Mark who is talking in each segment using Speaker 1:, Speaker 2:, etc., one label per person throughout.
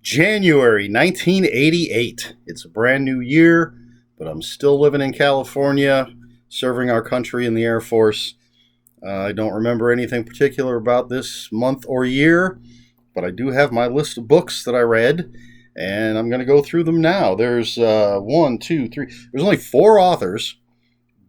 Speaker 1: January 1988. It's a brand new year, but I'm still living in California, serving our country in the Air Force. I don't remember anything particular about this month or year, but I do have my list of books that I read, and I'm going to go through them now. There's one, two, three. There's only 4 authors,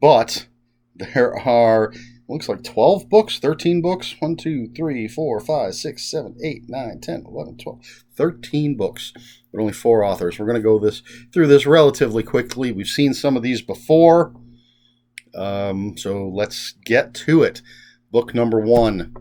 Speaker 1: but there are, looks like 12 books, 13 books. 1, 2, 3, 4, 5, 6, 7, 8, 9, 10, 11, 12, 13 books, but only 4 authors. We're going to go through this relatively quickly. We've seen some of these before, so let's get to it. Book number 1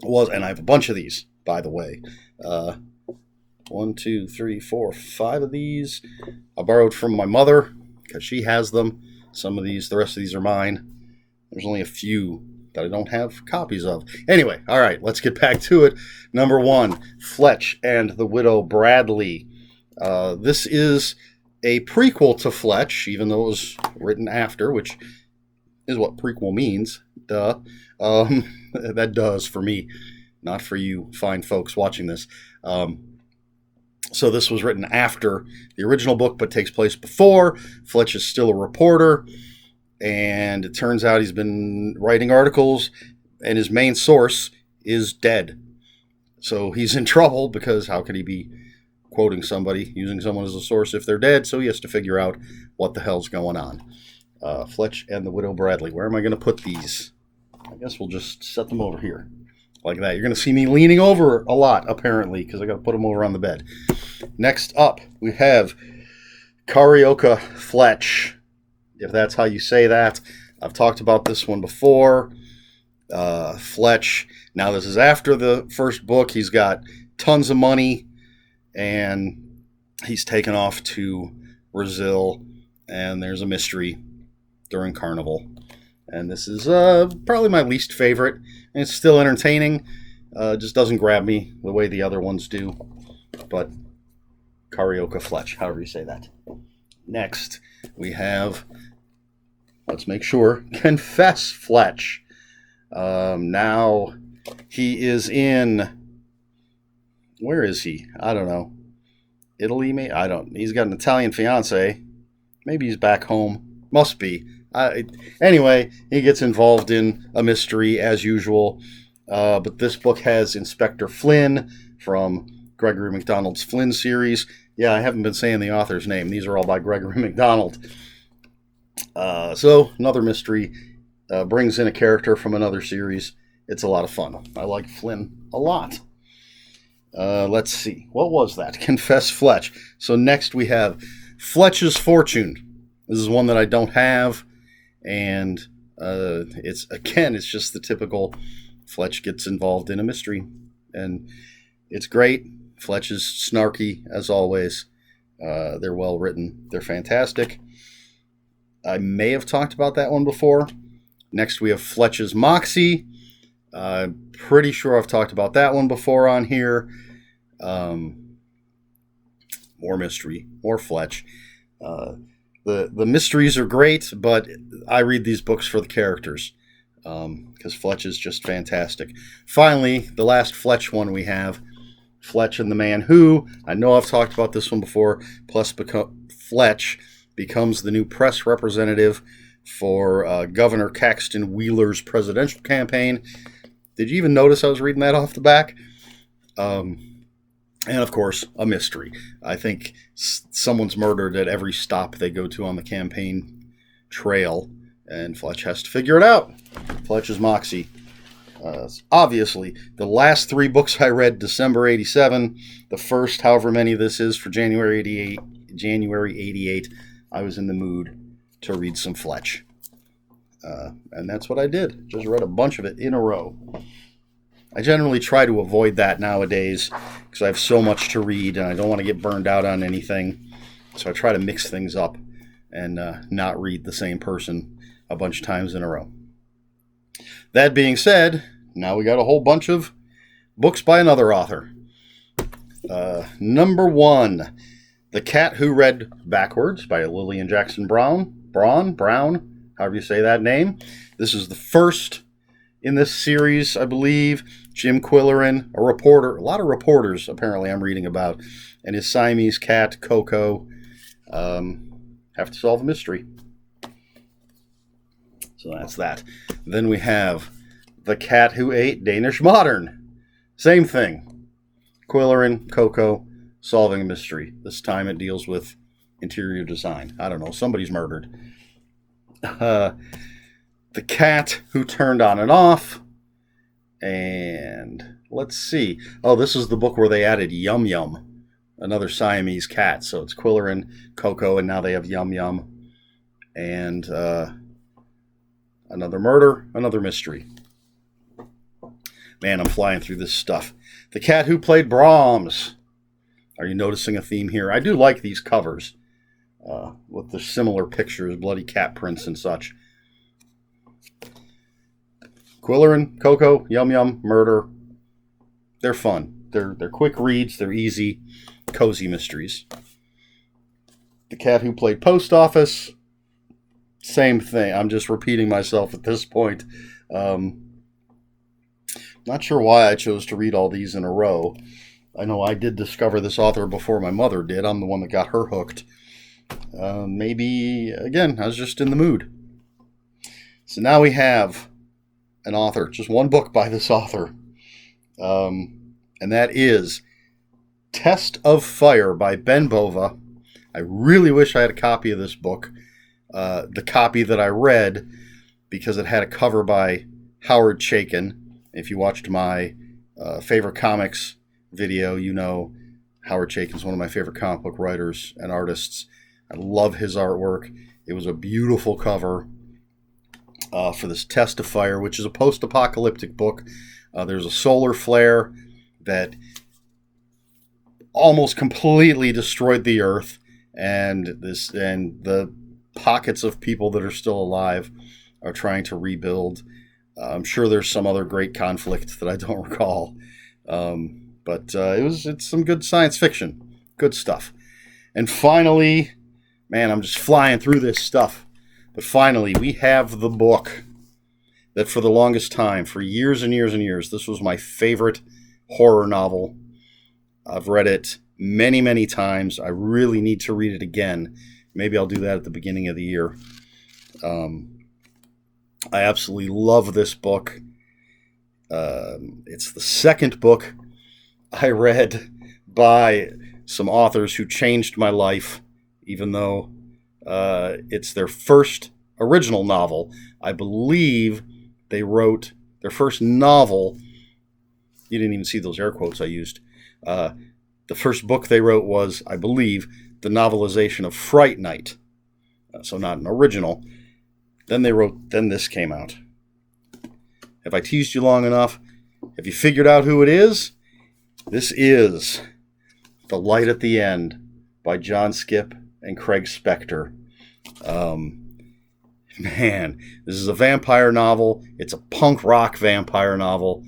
Speaker 1: was, and I have a bunch of these, by the way. 1, 2, 3, 4, 5 of these I borrowed from my mother because she has them. Some of these, the rest of these are mine. There's only a few that I don't have copies of. Anyway, all right, let's get back to it. Number 1, Fletch and the Widow Bradley. This is a prequel to Fletch, even though it was written after, which is what prequel means. Duh. That does for me, not for you fine folks watching this. So this was written after the original book, but takes place before. Fletch is still a reporter, and it turns out he's been writing articles, and his main source is dead. So he's in trouble because how could he be quoting somebody, using someone as a source if they're dead? So he has to figure out what the hell's going on. Fletch and the Widow Bradley. Where am I going to put these? I guess we'll just set them over here like that. You're going to see me leaning over a lot, apparently, because I got to put them over on the bed. Next up, we have Carioca Fletch, if that's how you say that. I've talked about this one before. Fletch, now this is after the first book. He's got tons of money, and he's taken off to Brazil, and there's a mystery during Carnival. And this is probably my least favorite. And it's still entertaining. Just doesn't grab me the way the other ones do. But Carioca Fletch, however you say that. Next, we have, let's make sure, Confess Fletch. Now, he is in, where is he? I don't know. Italy, maybe? He's got an Italian fiance. Maybe he's back home. Must be. Anyway, he gets involved in a mystery as usual. But this book has Inspector Flynn from Gregory MacDonald's Flynn series. Yeah, I haven't been saying the author's name. These are all by Gregory MacDonald. So, another mystery. Brings in a character from another series. It's a lot of fun. I like Flynn a lot. Let's see. What was that? Confess Fletch. So next we have Fletch's Fortune. This is one that I don't have. And it's just the typical Fletch gets involved in a mystery. And it's great. Fletch is snarky, as always. They're well written. They're fantastic. I may have talked about that one before. Next, we have Fletch's Moxie. I'm pretty sure I've talked about that one before on here. More mystery, more Fletch. The mysteries are great, but I read these books for the characters because Fletch is just fantastic. Finally, the last Fletch one we have, Fletch and the Man Who. I know I've talked about this one before. Plus, Fletch becomes the new press representative for Governor Caxton Wheeler's presidential campaign. Did you even notice I was reading that off the back? And, of course, a mystery. I think someone's murdered at every stop they go to on the campaign trail, and Fletch has to figure it out. Fletch's Moxie. Obviously, the last 3 books I read, December 87. The first, however many this is, for January 88, I was in the mood to read some Fletch. And that's what I did. Just read a bunch of it in a row. I generally try to avoid that nowadays because I have so much to read and I don't want to get burned out on anything. So I try to mix things up and not read the same person a bunch of times in a row. That being said, now we got a whole bunch of books by another author. Number 1, The Cat Who Read Backwards by Lillian Jackson Brown, however you say that name. This is the first in this series, I believe. Jim Quillerin, a reporter, a lot of reporters apparently I'm reading about, and his Siamese cat, Coco, have to solve a mystery. So that's that. Then we have The Cat Who Ate Danish Modern. Same thing. Quillerin, Coco, solving a mystery. This time it deals with interior design. I don't know, somebody's murdered. The Cat Who Turned On and Off. And let's see. Oh, this is the book where they added Yum Yum, another Siamese cat. So it's Quillerin, Coco, and now they have Yum Yum. And another murder, another mystery. Man, I'm flying through this stuff. The Cat Who Played Brahms. Are you noticing a theme here? I do like these covers with the similar pictures, bloody cat prints and such. Quillerin, Coco, Yum Yum, Murder. They're fun. They're quick reads. They're easy, cozy mysteries. The Cat Who Played Post Office. Same thing. I'm just repeating myself at this point. Not sure why I chose to read all these in a row. I know I did discover this author before my mother did. I'm the one that got her hooked. Maybe, again, I was just in the mood. So now we have an author, just one book by this author. And that is Test of Fire by Ben Bova. I really wish I had a copy of this book. The copy that I read, because it had a cover by Howard Chaykin. If you watched my favorite comics video, you know Howard Chaykin's one of my favorite comic book writers and artists. I love his artwork. It was a beautiful cover for this Test of Fire, which is a post-apocalyptic book. There's a solar flare that almost completely destroyed the Earth, and the pockets of people that are still alive are trying to rebuild. I'm sure there's some other great conflict that I don't recall, but it's some good science fiction, good stuff. And finally, man, I'm just flying through this stuff. But finally, we have the book that for the longest time, for years and years and years, this was my favorite horror novel. I've read it many, many times. I really need to read it again. Maybe I'll do that at the beginning of the year. I absolutely love this book. It's the second book I read by some authors who changed my life, even though it's their first original novel. I believe they wrote their first novel. You didn't even see those air quotes I used. The first book they wrote was, I believe, the novelization of Fright Night. So not an original. Then this came out. Have I teased you long enough? Have you figured out who it is? This is The Light at the End by John Skipp and Craig Spector. Man, this is a vampire novel. It's a punk rock vampire novel.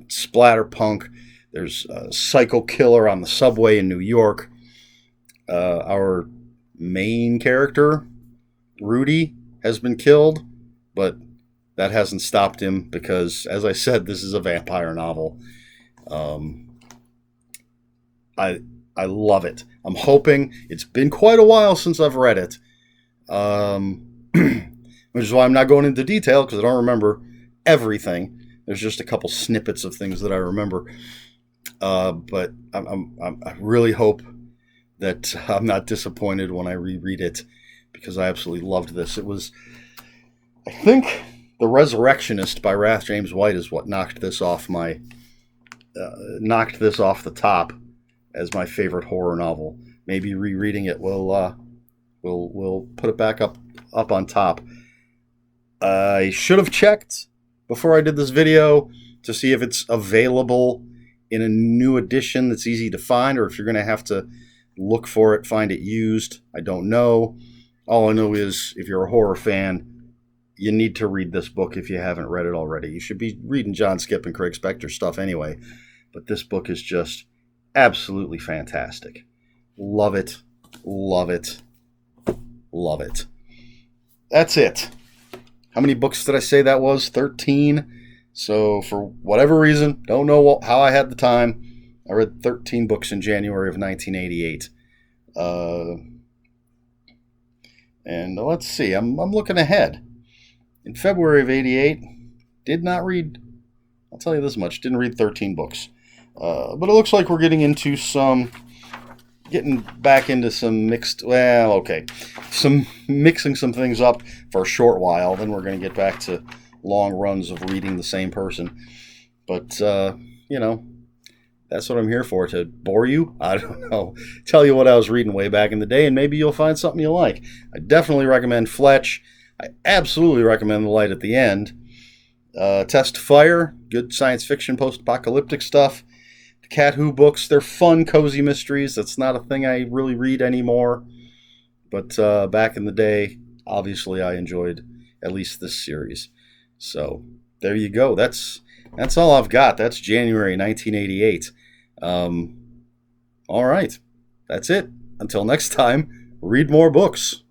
Speaker 1: Splatter punk. There's a psycho killer on the subway in New York. Our main character, Rudy, has been killed, but that hasn't stopped him because, as I said, this is a vampire novel. I love it. I'm hoping. It's been quite a while since I've read it, which is why I'm not going into detail because I don't remember everything. There's just a couple snippets of things that I remember, but I really hope that I'm not disappointed when I reread it because I absolutely loved this. It was, I think, The Resurrectionist by Rath James White is what knocked this off the top as my favorite horror novel. Maybe rereading it will put it back up on top. I should have checked before I did this video to see if it's available in a new edition that's easy to find, or if you're going to have to look for it, find it used. I don't know. All I know is if you're a horror fan, you need to read this book if you haven't read it already. You should be reading John Skipp and Craig Spector stuff anyway, but this book is just absolutely fantastic. Love it. Love it. Love it. That's it. How many books did I say that was? 13. So, for whatever reason, don't know how I had the time, I read 13 books in January of 1988. Uh, and let's see, I'm looking ahead. In February of 88, did not read, I'll tell you this much, didn't read 13 books. But it looks like we're getting back into some mixed, well, okay, some mixing some things up for a short while. Then we're going to get back to long runs of reading the same person. But, you know, that's what I'm here for, to bore you. I don't know. Tell you what I was reading way back in the day, and maybe you'll find something you like. I definitely recommend Fletch. I absolutely recommend The Light at the End. Test Fire, good science fiction, post-apocalyptic stuff. The Cat Who books, they're fun, cozy mysteries. That's not a thing I really read anymore. But back in the day, obviously I enjoyed at least this series. So there you go. That's all I've got. That's January 1988. All right. That's it. Until next time, read more books.